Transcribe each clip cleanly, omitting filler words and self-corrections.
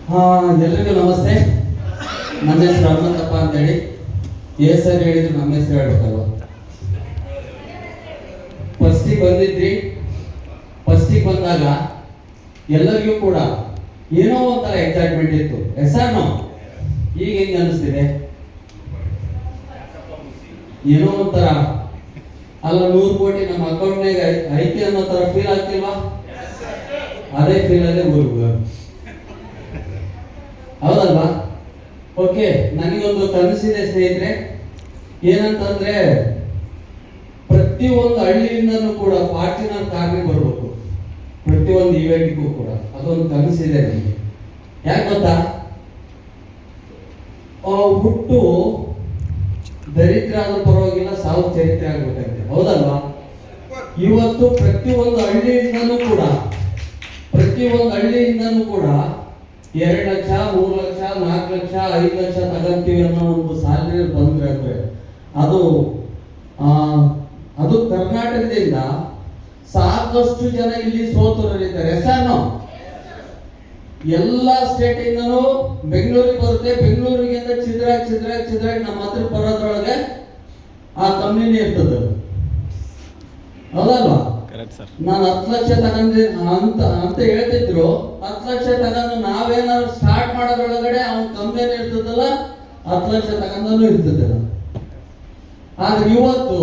ಎಲ್ರಿಗೂ ನಮಸ್ತೆ. ನನ್ನ ಹೆಸರು ಹನುಮಂತಪ್ಪ ಅಂತೇಳಿ. ಸರ್ ಹೇಳಿದ್ರು ನಮ್ಮ ಹೆಸರು ಹೇಳ್ಬೇಕಲ್ವ. ಫಸ್ಟಿಗೆ ಬಂದಿದ್ರಿ. ಫಸ್ಟಿಗೆ ಬಂದಾಗ ಎಲ್ಲರಿಗೂ ಕೂಡ ಏನೋ ಒಂಥರ ಎಕ್ಸೈಟ್ಮೆಂಟ್ ಇತ್ತು. ಹೆಸರು ಈಗ ಹೆಂಗೆ ಅನಿಸ್ತಿದೆ? ಏನೋ ಒಂಥರ ಅಲ್ಲ, 100 ಕೋಟಿ ನಮ್ಮ ಅಕೌಂಟ್ನಾಗ ಐತಿ ಅನ್ನೋ ತರ ಫೀಲ್ ಆಗ್ತಿಲ್ವಾ? ಅದೇ ಫೀಲ್ ಅಲ್ಲೇ ಊರ್ಗ, ಹೌದಲ್ವಾ? ಓಕೆ, ನನಗೊಂದು ಕನಸಿದೆ ಸ್ನೇಹಿತರೆ. ಏನಂತಂದ್ರೆ ಪ್ರತಿಯೊಂದು ಹಳ್ಳಿಯಿಂದನೂ ಕೂಡ ಫಾರ್ಚುನರ್ ಕಾರ್ಗೆ ಬರಬೇಕು, ಪ್ರತಿಯೊಂದು ಇವೆಂಟ್ಗೂ ಕೂಡ. ಅದೊಂದು ಕನಸಿದೆ ನನಗೆ. ಯಾಕೆ ಗೊತ್ತಾ? ಹುಟ್ಟು ದರಿದ್ರ ಆದ್ರೂ ಪರವಾಗಿಲ್ಲ, ಸಾವು ಚರಿತ್ರೆ ಆಗ್ಬೇಕಂತೆ, ಹೌದಲ್ವಾ? ಇವತ್ತು ಪ್ರತಿಯೊಂದು ಹಳ್ಳಿಯಿಂದನೂ ಕೂಡ 2 ಲಕ್ಷ, 3 ಲಕ್ಷ, 4 ಲಕ್ಷ, 5 ಲಕ್ಷ ತಗೊಂತೀವಿ ಅನ್ನೋ ಒಂದು ಸ್ಯಾಲರಿ ಬಂದ್ರೆ ಅದು ಕರ್ನಾಟಕದಿಂದ ಸಾಕಷ್ಟು ಜನ ಇಲ್ಲಿ ಸೋತರಿದ್ದಾರೆ. ಹೆಸರು ಎಲ್ಲ ಸ್ಟೇಟಿಂದನೂ ಬೆಂಗಳೂರಿಗೆ ಬರುತ್ತೆ. ಬೆಂಗಳೂರಿಗಿಂತ ಚಿದ್ರಾಗಿ ನಮ್ಮ ಹತ್ರ ಬರೋದ್ರೊಳಗೆ ಆ ಕಂಪ್ನಿನೇ ಇರ್ತದೆ, ಹೌದಲ್ವಾ? ನಾನು 10 ಲಕ್ಷ ತಗೊಂಡಿ ಅಂತ ಹೇಳ್ತಿದ್ರು. 10 ಲಕ್ಷ ತಗೊಂಡು ನಾವೇನಾದ್ರು ಸ್ಟಾರ್ಟ್ ಮಾಡೋದ್ರೊಳಗಡೆ ಅವ್ನ ಕಂಪ್ನಿ ಇರ್ತದಲ್ಲ, 10 ಲಕ್ಷ ತಗೊಂಡೂ ಇರ್ತದಲ್ಲ. ಆದ್ರೆ ಇವತ್ತು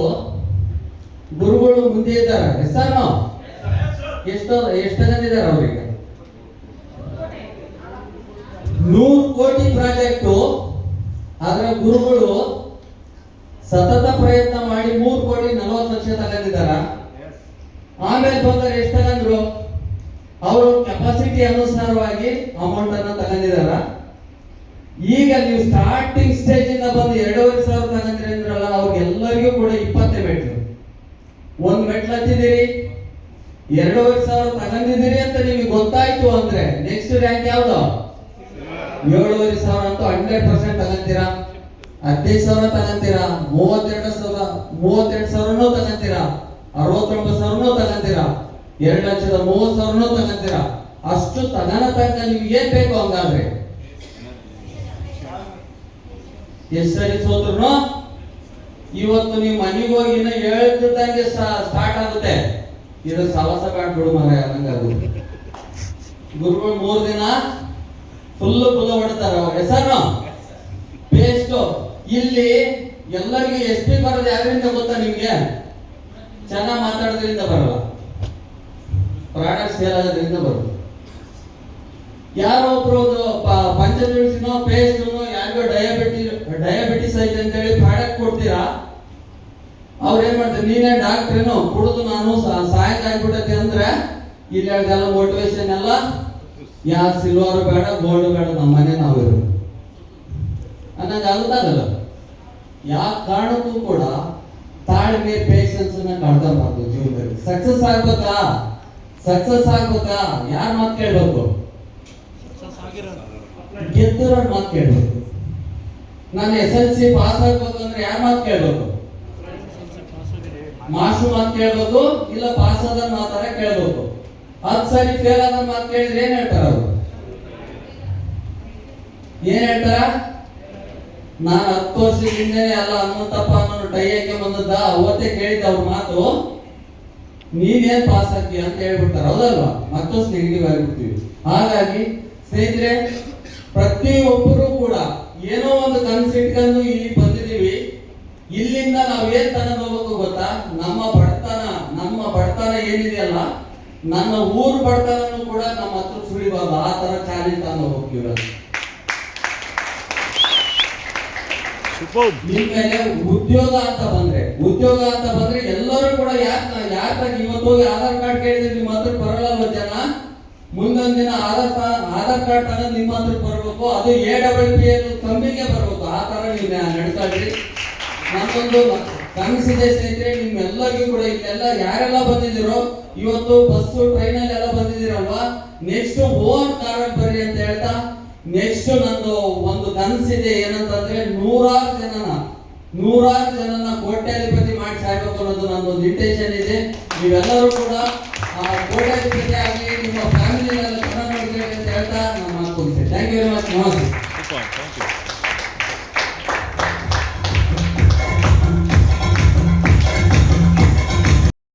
ಗುರುಗಳು ಮುಂದೆ ಇದ್ದಾರೆ. ಹೆಸರು ಎಷ್ಟು ತಗೊಂಡಿದ್ದಾರೆ ಅವ್ರಿಗೆ? 100 ಕೋಟಿ ಪ್ರಾಜೆಕ್ಟು. ಆದ್ರೆ ಗುರುಗಳು ಸತತ ಪ್ರಯತ್ನ ಮಾಡಿ 3 ಕೋಟಿ 40 ಲಕ್ಷ ತಗೊಂಡಿದ್ದಾರ. ಆಮೇಲೆ ಬಂದರೆ ಎಷ್ಟು ತಗೊಂಡ್ರು? ಅವರು ಕೆಪಾಸಿಟಿ ಅನುಸಾರವಾಗಿ ಅಮೌಂಟ್ ಅನ್ನ ತಗೊಂಡಿದಾರ. ಈಗ ನೀವು ಸ್ಟಾರ್ಟಿಂಗ್ ಸ್ಟೇಜ್ ಇಂದ ಬಂದು 2,500 ತಗೊಂಡ್ರಿ ಅಂದ್ರಲ್ಲ, ಅವ್ರಿಗೆಲ್ಲರಿಗೂ ಕೂಡ 20 ಮೆಟ್ಲು. 1 ಮೆಟ್ಲು ಹತ್ತಿದಿರಿ, 2,500 ತಗೊಂಡಿದ್ದೀರಿ ಅಂತ ನಿಮಗೆ ಗೊತ್ತಾಯ್ತು ಅಂದ್ರೆ ನೆಕ್ಸ್ಟ್ ರ್ಯಾಂಕ್ ಯಾವ್ದು? 7,500 ಅಂತೂ 100% ತಗೊಂತೀರಾ. 15,000 ತಗೊಂತೀರಾ, 32,000 ತಗೊಂತೀರಾ, 69,000 ತಗೊಂತೀರಾ, 2,30,000 ತಗೊಂತೀರಾ. ಅಷ್ಟು ತಗನ ತನಕ ನಿಮ್ಗೆ ಏನ್ ಬೇಕು ಹಂಗಾದ್ರೆ? ಎಷ್ಟು ಸರಿ ಸೋತ್ರು ಇವತ್ತು ನೀವು ಮನೆಗೆ ಹೋಗಿ ಇನ್ನ ಹೇಳ್ತಿದ್ದಂಗೆ ಸ್ಟಾರ್ಟ್ ಆಗುತ್ತೆ. ಇದು ಸವಸ ಕಾಡ್ಬಿಡು ಮರ ಅನ್ನಂಗದು. ಗುರುಗಳು 3 ದಿನ ಫುಲ್ ಹೊಡ್ತಾರ. ಅವ್ರ ಹೆಸರು ಪೇಸ್ಟ್. ಇಲ್ಲಿ ಎಲ್ಲರಿಗೂ SP ಬರೋದು ಯಾರಿಂದ ಗೊತ್ತಾ ನಿಮ್ಗೆ? ಚೆನ್ನಾಗಿ ಮಾತಾಡೋದ್ರಿಂದ ಬರಲ್ಲ, ಪ್ರಾಡಕ್ಟ್ ಸೇಲ್ ಆಗೋದ್ರಿಂದ ಬರೋದು. ಯಾರೋ ಒಬ್ರು ಪಂಚಮಿನೋ ಪೇಸ್ಟ್ನೋ ಯಾರಿಗೋ ಡಯಾಬಿಟಿಸ್ ಐತೆ ಅಂತ ಹೇಳಿ ಪ್ರಾಡಕ್ಟ್ ಕೊಡ್ತೀರಾ. ಅವ್ರು ಏನ್ ಮಾಡ್ತಾರೆ? ನೀನೇ ಡಾಕ್ಟ್ರೇನು ಕುಡಿದು ನಾನು ಸಹಾಯಕ ಆಗ್ಬಿಟ್ಟೈತೆ ಅಂದ್ರೆ ಇಲ್ಲಿ ಹೇಳ್ದೆಲ್ಲ ಮೋಟಿವೇಶನ್ ಎಲ್ಲ ಯಾ ಸಿಲ್ವರ್ ಬೇಡ, ಗೋಲ್ಡ್ ಬೇಡ, ನಮ್ಮನೆ ನಾವಿರು ಅನ್ನಂಗೆ ಆಗುತ್ತಾಗಲ್ಲ. ಯಾವ ಕಾರಣಕ್ಕೂ ಕೂಡ ತಾಳ್ಮೆ, ಪೇಷನ್ಸ್ ಕಳ್ಕೊಬಾರ್ದು ಜೀವನದಲ್ಲಿ. ಸಕ್ಸಸ್ ಆಗ್ಬೇಕಾ ಯಾರ ಮಾತು ಕೇಳ್ಬೇಕು? ಗೆದ್ದೋರ ಮಾತು ಕೇಳ್ಬೇಕು. ನಾನು SLC ಪಾಸ್ ಆಗ್ಬೇಕು ಅಂದ್ರೆ ಯಾರ ಮಾತು ಕೇಳ್ಬೇಕು? ಮಾಸ್ಟರ್ ಮಾತು ಕೇಳ್ಬೇಕು, ಇಲ್ಲ ಪಾಸ್ ಆದ ಮಾತಾರ ಕೇಳ್ಬೇಕು. 10 ಸರಿ ಫೇಲ್ ಆದ ಮಾತು ಕೇಳಿದ್ರೆ ಏನ್ ಹೇಳ್ತಾರ ಅವರು? ಏನ್ ಹೇಳ್ತಾರ? ನಾನು 10 ವರ್ಷದಿಂದ ಎಲ್ಲ ಹನುಮಂತಪ್ಪ ಅನ್ನೋ ಟೈ ಹಾಕಿ ಬಂದದ್ದ, ಅವತ್ತೇ ಕೇಳಿದ್ದ ಅವ್ರ ಮಾತು, ನೀನೇನ್ ಪಾಸ್ ಆಗ್ತೀಯ ಅಂತ ಹೇಳ್ಬಿಡ್ತಾರ, ಹೌದಲ್ವಾ? ಮತ್ತಷ್ಟು ನೆಗೆಟಿವ್ ಆಗಿಬಿಡ್ತೀವಿ. ಹಾಗಾಗಿ ಸ್ನೇಹಿತರೆ, ಪ್ರತಿಯೊಬ್ಬರು ಕೂಡ ಏನೋ ಒಂದು ಕನಸು ಇಟ್ಕೊಂಡು ಇಲ್ಲಿ ಬಂದಿದ್ದೀವಿ. ಇಲ್ಲಿಂದ ನಾವ್ ಏನ್ ತಗೊಂಡು ಹೋಗ್ಬೇಕು ಗೊತ್ತಾ? ನಮ್ಮ ಬಡತನ ಏನಿದೆಯಲ್ಲ, ನನ್ನ ಊರು ಬಡತನೂ ಕೂಡ ನಮ್ಮ ಹತ್ರ ಸುಳಿಬಾರ್ದು. ಆ ತರ ಚಾಲೆಂಜ್ ತಗೊಂಡು ಹೋಗ್ತೀವಿ. ನಿಮ್ ಮೇಲೆ ಉದ್ಯೋಗ ಅಂತ ಬಂದ್ರೆ ಎಲ್ಲರೂ ಕೂಡ ಯಾಕೆ ಇವತ್ತು ಹೋಗಿ ಆಧಾರ್ ಕಾರ್ಡ್ ಕೇಳಿದ್ರೆ ನಿಮ್ಮ ಹತ್ರ ಬರಲ್ಲ ಜನ. ಮುಂದೊಂದ್ ದಿನ ಆಧಾರ್ ಕಾರ್ಡ್ ತಗೊಂಡು ನಿಮ್ಮ ಹತ್ರ ಬರಬೇಕು. ಅದು AWP ಕಂಬಿಗೆ ಬರಬೇಕು. ಆ ತರ ನೀವು ನಡ್ಕೊಳ್ರಿ. ನಮ್ಮೊಂದು ಕನಸಿದೆ ಸ್ನೇಹಿತರೆ, ನಿಮ್ಮೆಲ್ಲರಿಗೂ ಕೂಡ ಇಲ್ಲೆಲ್ಲ ಯಾರೆಲ್ಲ ಬಂದಿದ್ದೀರೋ, ಇವತ್ತು ಬಸ್ಸು ಟ್ರೈನಲ್ಲಿ ಎಲ್ಲ ಬಂದಿದ್ದೀರಲ್ವಾ, ನೆಕ್ಸ್ಟ್ ಓನ್ ಕಾರ್ ಬರ್ರಿ ಅಂತ ಹೇಳ್ತಾ, ನೆಕ್ಸ್ಟ್ ನಂದು ಒಂದು ಕನಸಿದೆ. ಏನಂತಂದ್ರೆ 100 ಜನನ ಕೋಟ್ಯಾಧಿಪತಿ ಮಾಡಿ ಸಾಯ್ಬೇಕು ಅನ್ನೋದು ನನ್ನೊಂದು ಇಂಟೆನ್ಷನ್ ಇದೆ. ನೀವೆಲ್ಲರೂ ಕೂಡ ಕೋಟ್ಯಾಧಿಪತಿ ಆಗಿ ನಿಮ್ಮ ಫ್ಯಾಮಿಲಿ ಚೆನ್ನಾಗಿ ನೋಡ್ಕೊಳ್ಳಿ ಅಂತ ಹೇಳ್ತಾ ನಾನು ಮಾತು ಮುಗಿಸ್ತೇನೆ. Thank you. ವೆರಿ ಮಚ್ ನಮಸ್ತೆ. Super, thank you.